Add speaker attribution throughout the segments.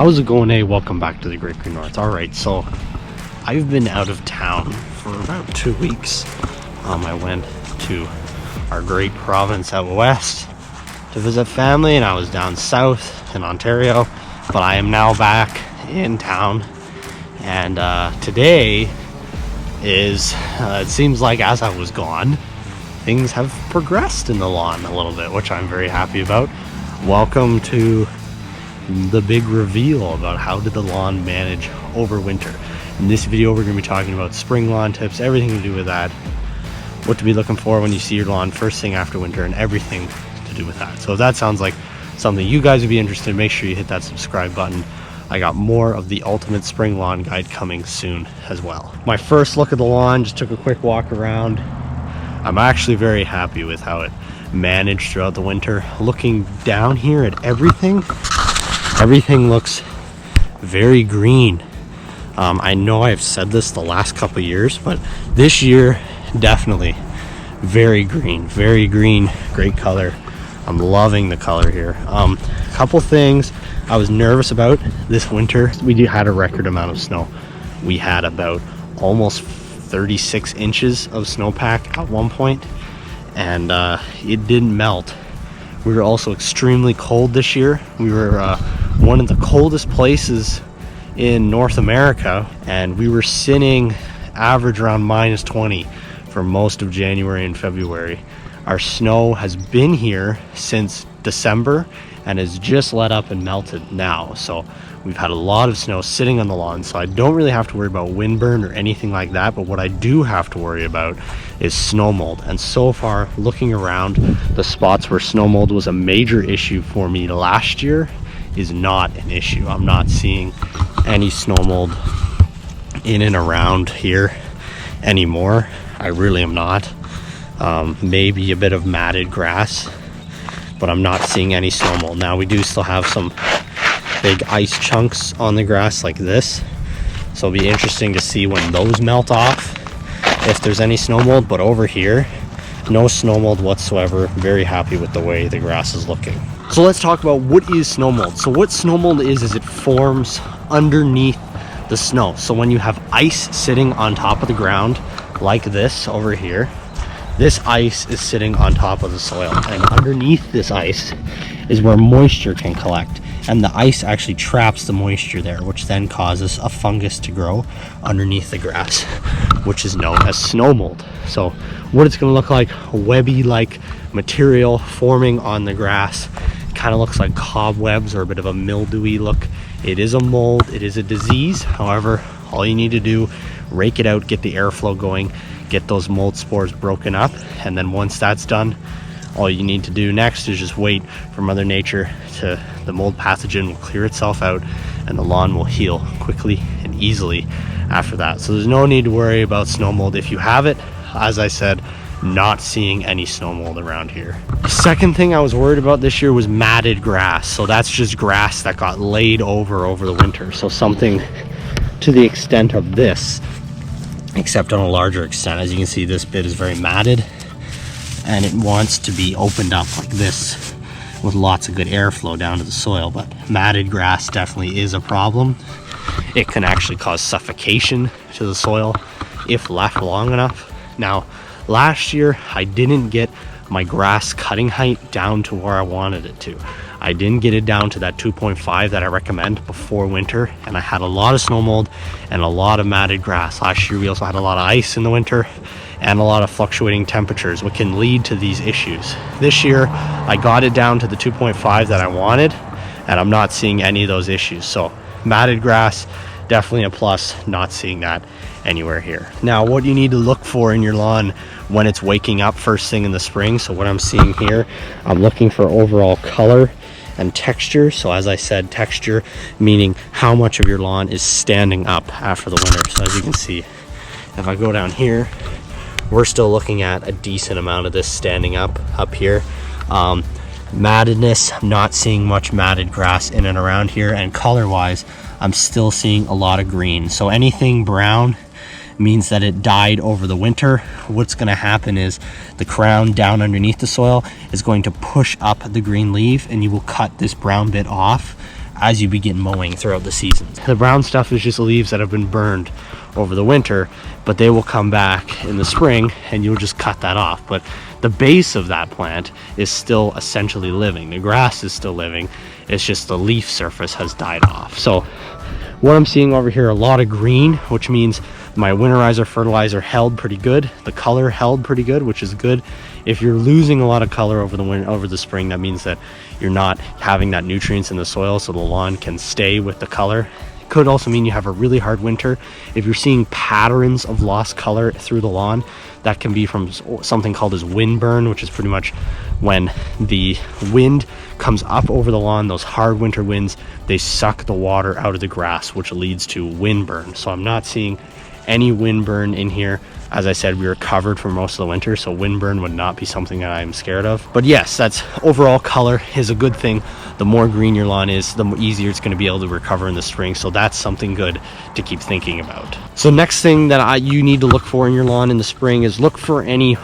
Speaker 1: How's it going? Hey, welcome back to the Great Green North. Alright, so I've been out of town for about 2 weeks. I went to our great province out west to visit family, and I was down south in Ontario, but I am now back in town. And today is, it seems like as I was gone, things have progressed in the lawn a little bit, which I'm very happy about. Welcome to the big reveal about how did the lawn manage over winter. In this video, we're going to be talking about spring lawn tips, everything to do with that, what to be looking for when you see your lawn first thing after winter, and everything to do with that. So if that sounds like something you guys would be interested in, make sure you hit that subscribe button. I got more of the ultimate spring lawn guide coming soon as well. My first look at the lawn, just took a quick walk around. I'm actually very happy with how it managed throughout the winter. Looking down here at everything looks very green. I know I've said this the last couple years, but this year definitely very green, great color. I'm loving the color here. A couple things I was nervous about this winter. We had a record amount of snow. We had about almost 36 inches of snowpack at one point, and it didn't melt. We were also extremely cold this year. We were one of the coldest places in North America, and we were sitting average around -20 for most of January and February. Our snow has been here since December and has just let up and melted now. So we've had a lot of snow sitting on the lawn, so I don't really have to worry about windburn or anything like that. But what I do have to worry about is snow mold. And so far, looking around, the spots where snow mold was a major issue for me last year is not an issue. I'm not seeing any snow mold in and around here anymore. I really am not. Maybe a bit of matted grass, but I'm not seeing any snow mold. Now we do still have some big ice chunks on the grass like this, so it'll be interesting to see when those melt off if there's any snow mold. But over here, no snow mold whatsoever. Very happy with the way the grass is looking. So let's talk about what is snow mold. So what snow mold is it forms underneath the snow. So when you have ice sitting on top of the ground like this over here, this ice is sitting on top of the soil, and underneath this ice is where moisture can collect, and the ice actually traps the moisture there, which then causes a fungus to grow underneath the grass, which is known as snow mold. So what it's going to look like, a webby like material forming on the grass. Kind of looks like cobwebs or a bit of a mildewy look. It is a mold, it is a disease. However, all you need to do, rake it out, get the airflow going, get those mold spores broken up, and then once that's done, all you need to do next is just wait for Mother Nature to, the mold pathogen will clear itself out, and the lawn will heal quickly and easily after that. So there's no need to worry about snow mold if you have it. As I said, not seeing any snow mold around here. The second thing I was worried about this year was matted grass. So that's just grass that got laid over the winter. So something to the extent of this, except on a larger extent. As you can see, this bit is very matted, and it wants to be opened up like this with lots of good airflow down to the soil. But matted grass definitely is a problem. It can actually cause suffocation to the soil if left long enough. Now, last year I didn't get my grass cutting height down to where I wanted it to. I didn't get it down to that 2.5 that I recommend before winter, and I had a lot of snow mold and a lot of matted grass. Last year we also had a lot of ice in the winter and a lot of fluctuating temperatures, which can lead to these issues. This year I got it down to the 2.5 that I wanted, and I'm not seeing any of those issues. So matted grass, definitely a plus, not seeing that anywhere here. Now, what you need to look for in your lawn when it's waking up first thing in the spring. So what I'm seeing here, I'm looking for overall color and texture. So as I said, texture meaning how much of your lawn is standing up after the winter. So as you can see, if I go down here, we're still looking at a decent amount of this standing up here. Mattedness, I'm not seeing much matted grass in and around here, and color wise I'm still seeing a lot of green. So anything brown means that it died over the winter. What's going to happen is the crown down underneath the soil is going to push up the green leaf, and you will cut this brown bit off as you begin mowing throughout the season. The brown stuff is just leaves that have been burned over the winter, but they will come back in the spring and you'll just cut that off. But the base of that plant is still essentially living. The grass is still living. It's just the leaf surface has died off. So what I'm seeing over here, a lot of green, which means my winterizer fertilizer held pretty good. The color held pretty good, which is good. If you're losing a lot of color over the spring, that means that you're not having that nutrients in the soil so the lawn can stay with the color. It could also mean you have a really hard winter. If you're seeing patterns of lost color through the lawn, that can be from something called as windburn, which is pretty much when the wind comes up over the lawn. Those hard winter winds, they suck the water out of the grass, which leads to windburn. So I'm not seeing any windburn in here. As I said, we were covered for most of the winter, so windburn would not be something that I'm scared of. But yes, that's overall color is a good thing. The more green your lawn is, the easier it's going to be able to recover in the spring. So that's something good to keep thinking about. So next thing that you need to look for in your lawn in the spring is look for any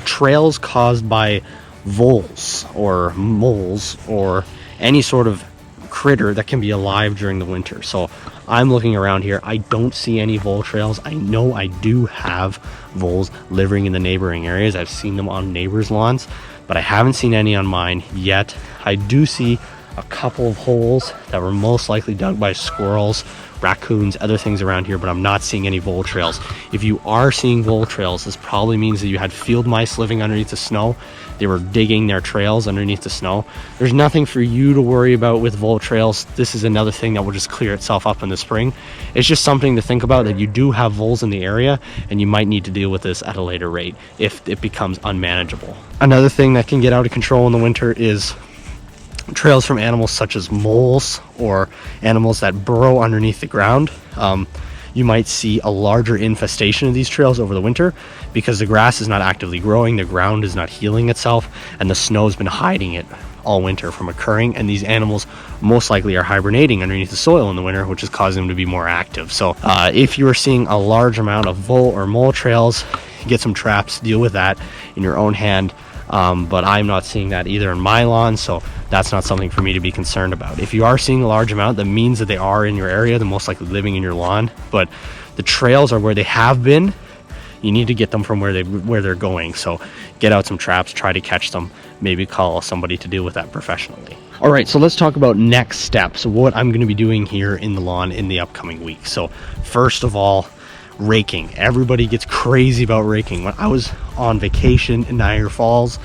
Speaker 1: trails caused by voles or moles or any sort of critter that can be alive during the winter. So I'm looking around here. I don't see any vole trails. I know I do have voles living in the neighboring areas. I've seen them on neighbors' lawns, but I haven't seen any on mine yet. I do see a couple of holes that were most likely dug by squirrels, raccoons, other things around here, but I'm not seeing any vole trails. If you are seeing vole trails, this probably means that you had field mice living underneath the snow. They were digging their trails underneath the snow. There's nothing for you to worry about with vole trails. This is another thing that will just clear itself up in the spring. It's just something to think about, that you do have voles in the area and you might need to deal with this at a later rate if it becomes unmanageable. Another thing that can get out of control in the winter is trails from animals such as moles or animals that burrow underneath the ground. You might see a larger infestation of these trails over the winter because the grass is not actively growing, the ground is not healing itself, and the snow's been hiding it all winter from occurring, and these animals most likely are hibernating underneath the soil in the winter, which is causing them to be more active. So if you are seeing a large amount of vole or mole trails, get some traps, deal with that in your own hand. But I'm not seeing that either in my lawn, so that's not something for me to be concerned about. If you are seeing a large amount, that means that they are in your area, they're most likely living in your lawn, but the trails are where they have been. You need to get them from where they're going. So get out some traps, try to catch them, maybe call somebody to deal with that professionally. All right, so let's talk about next steps, what I'm going to be doing here in the lawn in the upcoming week. So first of all, raking. Everybody gets crazy about raking. When I was on vacation in Niagara Falls,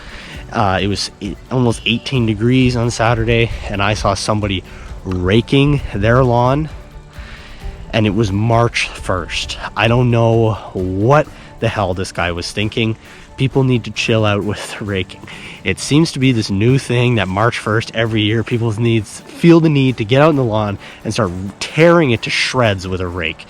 Speaker 1: it was almost 18 degrees on Saturday, and I saw somebody raking their lawn, and it was March 1st. I don't know what the hell this guy was thinking. People need to chill out with the raking. It seems to be this new thing that March 1st every year people feel the need to get out in the lawn and start tearing it to shreds with a rake.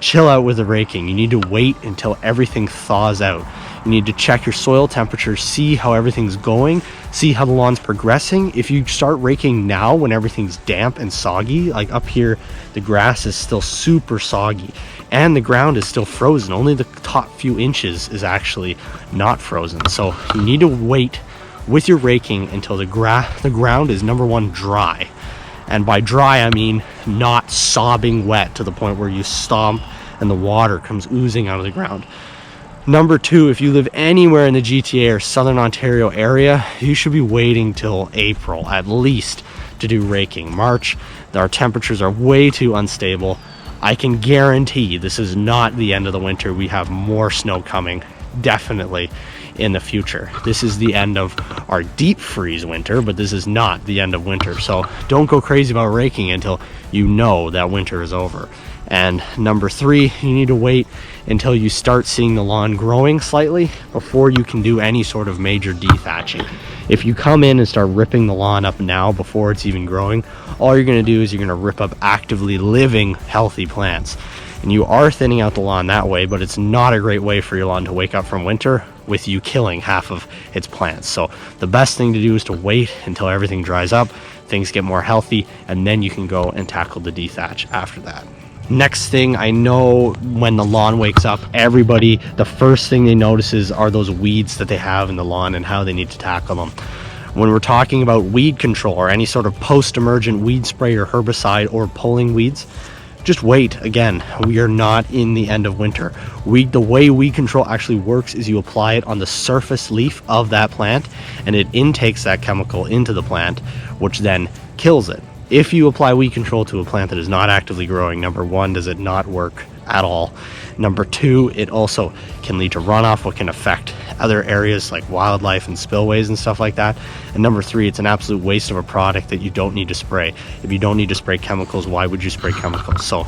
Speaker 1: Chill out with the raking. You need to wait until everything thaws out. You need to check your soil temperature, see how everything's going, see how the lawn's progressing. If you start raking now when everything's damp and soggy, like up here, the grass is still super soggy and the ground is still frozen. Only the top few inches is actually not frozen. So you need to wait with your raking until the ground is, number one, dry. And by dry, I mean not sobbing wet to the point where you stomp and the water comes oozing out of the ground. Number two, if you live anywhere in the GTA or Southern Ontario area, you should be waiting till April at least to do raking. March, our temperatures are way too unstable. I can guarantee this is not the end of the winter. We have more snow coming, definitely, in the future. This is the end of our deep freeze winter, but this is not the end of winter. So don't go crazy about raking until you know that winter is over. And number three, you need to wait until you start seeing the lawn growing slightly before you can do any sort of major dethatching. If you come in and start ripping the lawn up now before it's even growing, all you're going to do is you're going to rip up actively living healthy plants. And you are thinning out the lawn that way, but it's not a great way for your lawn to wake up from winter with you killing half of its plants. So the best thing to do is to wait until everything dries up, things get more healthy, and then you can go and tackle the dethatch after that. Next thing, I know when the lawn wakes up, everybody, the first thing they notice are those weeds that they have in the lawn and how they need to tackle them. When we're talking about weed control or any sort of post-emergent weed spray or herbicide or pulling weeds, just wait. Again, we are not in the end of winter. The way weed control actually works is you apply it on the surface leaf of that plant, and it intakes that chemical into the plant, which then kills it. If you apply weed control to a plant that is not actively growing, number one, does it not work at all. Number two, it also can lead to runoff, what can affect other areas like wildlife and spillways and stuff like that. And number three, it's an absolute waste of a product that you don't need to spray. If you don't need to spray chemicals, why would you spray chemicals? So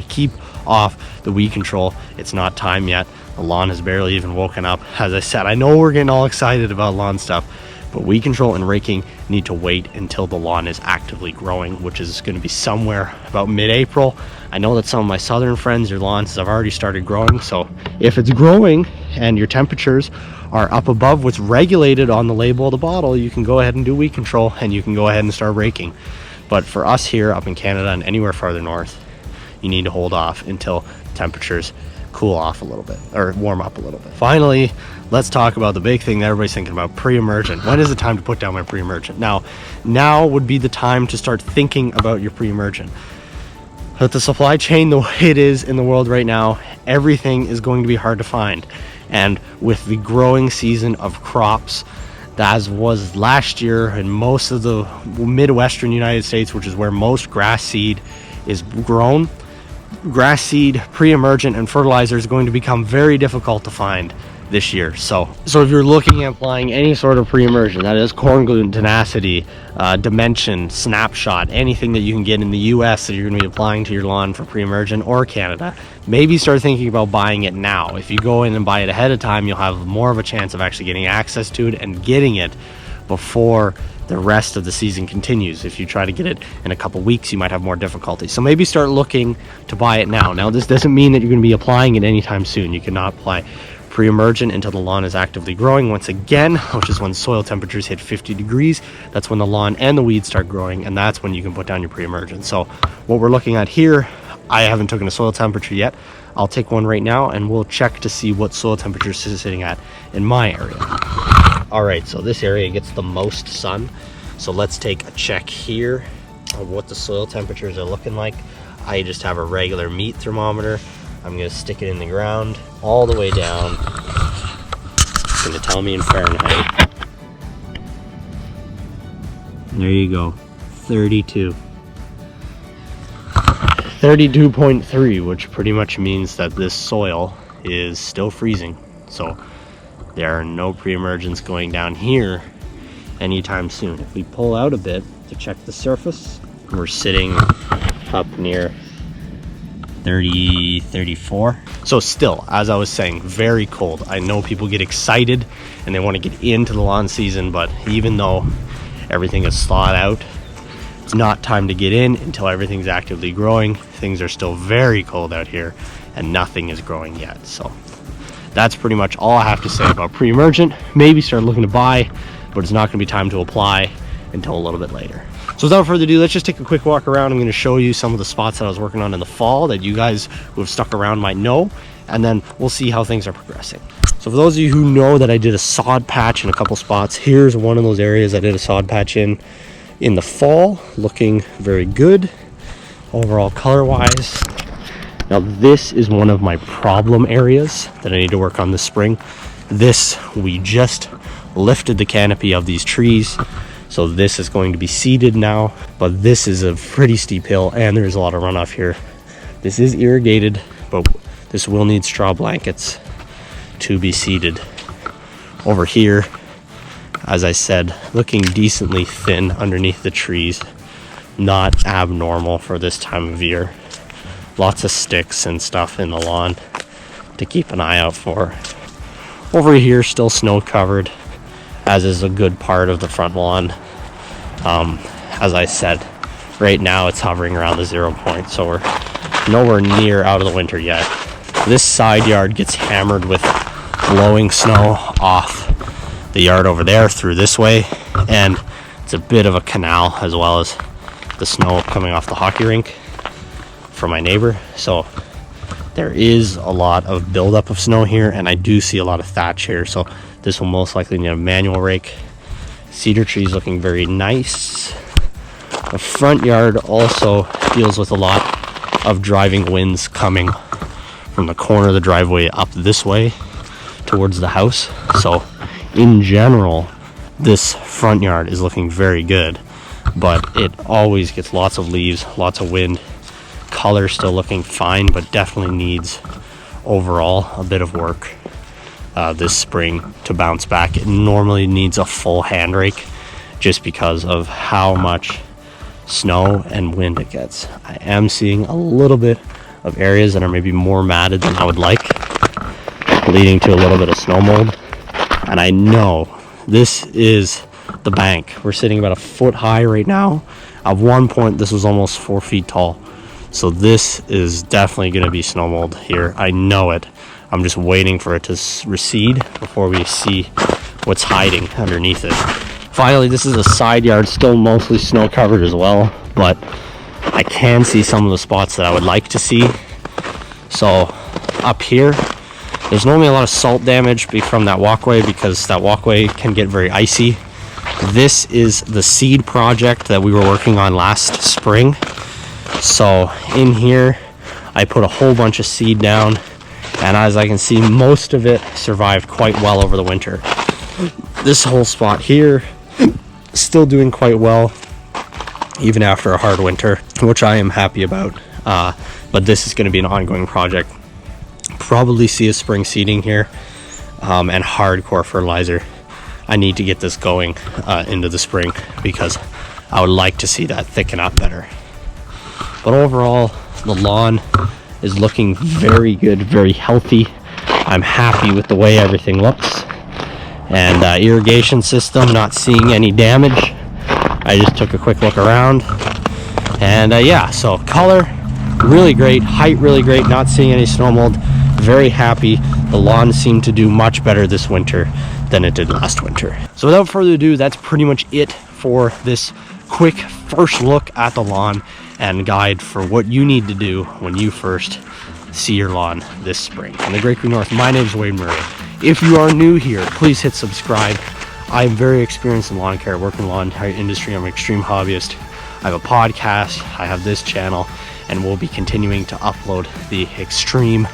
Speaker 1: keep off the weed control. It's not time yet. The lawn has barely even woken up. As I said, I know we're getting all excited about lawn stuff, but weed control and raking need to wait until the lawn is actively growing, which is going to be somewhere about mid-April. I know that some of my southern friends, their lawns have already started growing. So if it's growing and your temperatures are up above what's regulated on the label of the bottle, you can go ahead and do weed control and you can go ahead and start raking. But for us here up in Canada and anywhere farther north, you need to hold off until temperatures cool off a little bit or warm up a little bit. Finally, let's talk about the big thing that everybody's thinking about, pre-emergent. When is the time to put down my pre-emergent? Now would be the time to start thinking about your pre-emergent. With the supply chain the way it is in the world right now, everything is going to be hard to find. And with the growing season of crops, as was last year in most of the Midwestern United States, which is where most grass seed is grown, grass seed, pre-emergent, and fertilizer is going to become very difficult to find this year. So if you're looking at applying any sort of pre-emergent, that is corn gluten, tenacity, dimension, snapshot, anything that you can get in the US that you're going to be applying to your lawn for pre-emergent, or Canada, maybe start thinking about buying it now. If you go in and buy it ahead of time, you'll have more of a chance of actually getting access to it and getting it before the rest of the season continues. If you try to get it in a couple weeks, you might have more difficulty. So maybe start looking to buy it now. Now, this doesn't mean that you're going to be applying it anytime soon. You cannot apply pre-emergent until the lawn is actively growing once again, which is when soil temperatures hit 50 degrees. That's when the lawn and the weeds start growing, and that's when you can put down your pre-emergent. So what we're looking at here, I haven't taken a soil temperature yet. I'll take one right now and we'll check to see what soil temperature is sitting at in my area. All right, so this area gets the most sun. So let's take a check here of what the soil temperatures are looking like. I just have a regular meat thermometer. I'm gonna stick it in the ground all the way down. It's gonna tell me in Fahrenheit. There you go, 32. 32.3, which pretty much means that this soil is still freezing. So there are no pre-emergents going down here anytime soon. If we pull out a bit to check the surface, we're sitting up near 30, 34. So still, as I was saying, very cold. I know people get excited and they want to get into the lawn season, but even though everything is thawed out, it's not time to get in until everything's actively growing. Things are still very cold out here and nothing is growing yet. So that's pretty much all I have to say about pre-emergent. Maybe start looking to buy, but it's not going to be time to apply until a little bit later. So without further ado, let's just take a quick walk around. I'm going to show you some of the spots that I was working on in the fall that you guys who have stuck around might know, and then we'll see how things are progressing. So for those of you who know that I did a sod patch in a couple spots, here's one of those areas I did a sod patch in the fall, looking very good overall color wise. Now this is one of my problem areas that I need to work on this spring. This, we just lifted the canopy of these trees, so this is going to be seeded now, but this is a pretty steep hill and there's a lot of runoff here. This is irrigated, but this will need straw blankets to be seeded. Over here, as I said, looking decently thin underneath the trees, not abnormal for this time of year. Lots of sticks and stuff in the lawn to keep an eye out for. Over here, still snow covered, as is a good part of the front lawn. As I said, right now it's hovering around the 0 point, so we're nowhere near out of the winter yet. This side yard gets hammered with blowing snow off the yard over there through this way, and it's a bit of a canal, as well as the snow coming off the hockey rink from my neighbor. So there is a lot of buildup of snow here, and I do see a lot of thatch here, so this will most likely need a manual rake Cedar trees looking very nice. The front yard also deals with a lot of driving winds coming from the corner of the driveway up this way towards the house. So in general, this front yard is looking very good, but it always gets lots of leaves, lots of wind. Color still looking fine, but definitely needs overall a bit of work this spring to bounce back. It normally needs a full hand rake just because of how much snow and wind it gets. I am seeing a little bit of areas that are maybe more matted than I would like, leading to a little bit of snow mold. And I know this is the bank. We're sitting about a foot high right now. At one point this was almost 4 feet tall, so this is definitely going to be snow mold here. I know it. I'm just waiting for it to recede before we see what's hiding underneath it. Finally, this is a side yard, still mostly snow covered as well, but I can see some of the spots that I would like to see. So up here, there's normally a lot of salt damage from that walkway because that walkway can get very icy. This is the seed project that we were working on last spring. So in here, I put a whole bunch of seed down, and as I can see, most of it survived quite well over the winter. This whole spot here, still doing quite well even after a hard winter, which I am happy about. But this is going to be an ongoing project. Probably see a spring seeding here, and hardcore fertilizer. I need to get this going into the spring because I would like to see that thicken up better. But overall, the lawn is looking very good, very healthy. I'm happy with the way everything looks. And irrigation system, not seeing any damage. I just took a quick look around, and yeah, so color really great, height really great, not seeing any snow mold. Very happy. The lawn seemed to do much better this winter than it did last winter. So without further ado, that's pretty much it for this quick first look at the lawn and guide for what you need to do when you first see your lawn this spring. In the Great Green North, my name is Windburn. If you are new here, please hit subscribe. I'm very experienced in lawn care, work in the lawn industry. I'm an extreme hobbyist. I have a podcast, I have this channel, and we'll be continuing to upload the extreme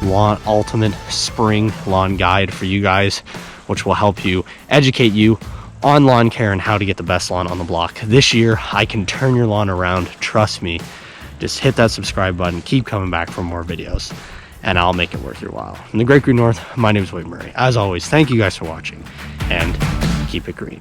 Speaker 1: lawn ultimate spring lawn guide for you guys, which will help you, educate you on lawn care and how to get the best lawn on the block. This year, I can turn your lawn around, trust me. Just hit that subscribe button, keep coming back for more videos, and I'll make it worth your while. In the Great Green North, my name is Wade Murray. As always, thank you guys for watching, and keep it green.